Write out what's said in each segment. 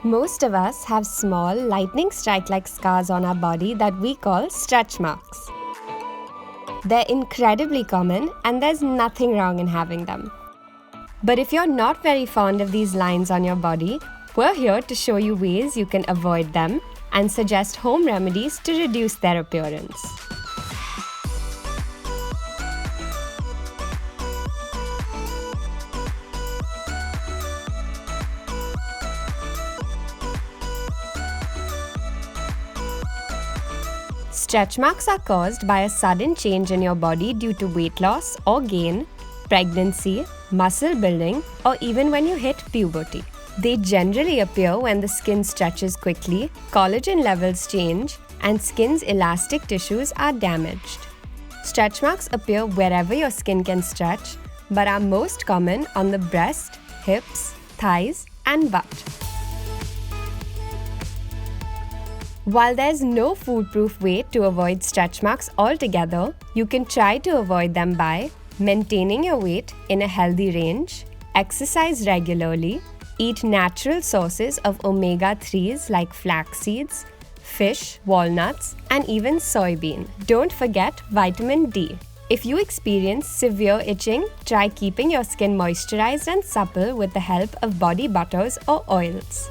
Most of us have small, lightning strike-like scars on our body that we call stretch marks. They're incredibly common and there's nothing wrong in having them. But if you're not very fond of these lines on your body, we're here to show you ways you can avoid them and suggest home remedies to reduce their appearance. Stretch marks are caused by a sudden change in your body due to weight loss or gain, pregnancy, muscle building, or even when you hit puberty. They generally appear when the skin stretches quickly, collagen levels change, and skin's elastic tissues are damaged. Stretch marks appear wherever your skin can stretch, but are most common on the breast, hips, thighs, and butt. While there's no foolproof way to avoid stretch marks altogether, you can try to avoid them by maintaining your weight in a healthy range, exercise regularly, eat natural sources of omega-3s like flax seeds, fish, walnuts, and even soybean. Don't forget vitamin D. If you experience severe itching, try keeping your skin moisturized and supple with the help of body butters or oils.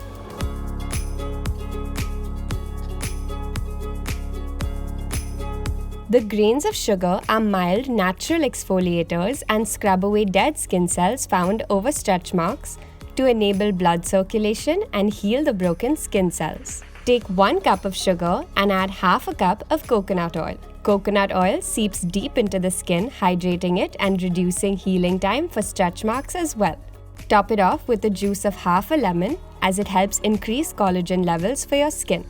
The grains of sugar are mild natural exfoliators and scrub away dead skin cells found over stretch marks to enable blood circulation and heal the broken skin cells. Take 1 cup of sugar and add half a cup of coconut oil. Coconut oil seeps deep into the skin, hydrating it and reducing healing time for stretch marks as well. Top it off with the juice of half a lemon as it helps increase collagen levels for your skin.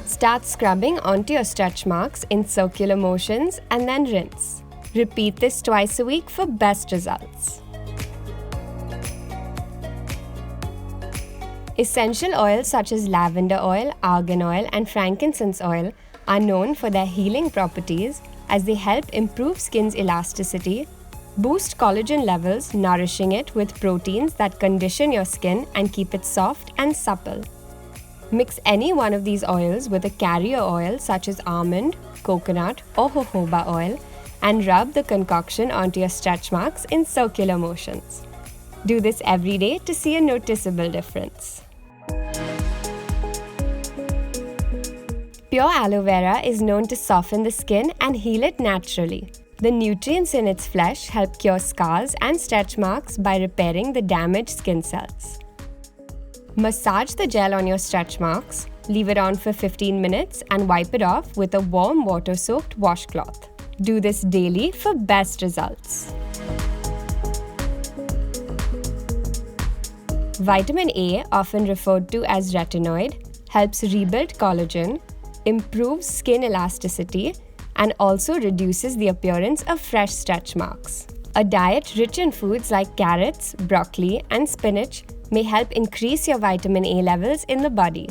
Start scrubbing onto your stretch marks in circular motions and then rinse. Repeat this twice a week for best results. Essential oils such as lavender oil, argan oil, and frankincense oil are known for their healing properties as they help improve skin's elasticity, boost collagen levels, nourishing it with proteins that condition your skin and keep it soft and supple. Mix any one of these oils with a carrier oil such as almond, coconut, or jojoba oil and rub the concoction onto your stretch marks in circular motions. Do this every day to see a noticeable difference. Pure aloe vera is known to soften the skin and heal it naturally. The nutrients in its flesh help cure scars and stretch marks by repairing the damaged skin cells. Massage the gel on your stretch marks, leave it on for 15 minutes and wipe it off with a warm water-soaked washcloth. Do this daily for best results. Vitamin A, often referred to as retinoid, helps rebuild collagen, improves skin elasticity, and also reduces the appearance of fresh stretch marks. A diet rich in foods like carrots, broccoli, and spinach may help increase your vitamin A levels in the body.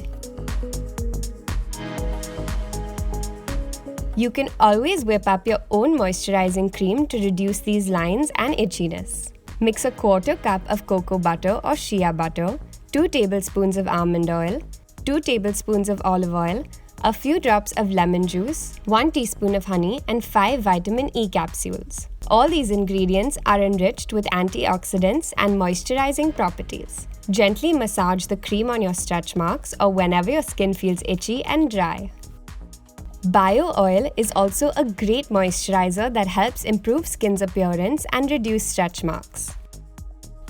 You can always whip up your own moisturizing cream to reduce these lines and itchiness. Mix a 1/4 cup of cocoa butter or shea butter, 2 tablespoons of almond oil, 2 tablespoons of olive oil, a few drops of lemon juice, 1 teaspoon of honey, and 5 vitamin E capsules. All these ingredients are enriched with antioxidants and moisturizing properties. Gently massage the cream on your stretch marks or whenever your skin feels itchy and dry. Bio oil is also a great moisturizer that helps improve skin's appearance and reduce stretch marks.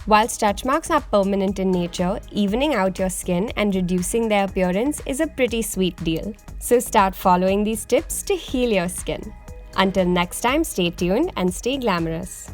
While stretch marks are permanent in nature, evening out your skin and reducing their appearance is a pretty sweet deal. So start following these tips to heal your skin. Until next time, stay tuned and stay glamorous.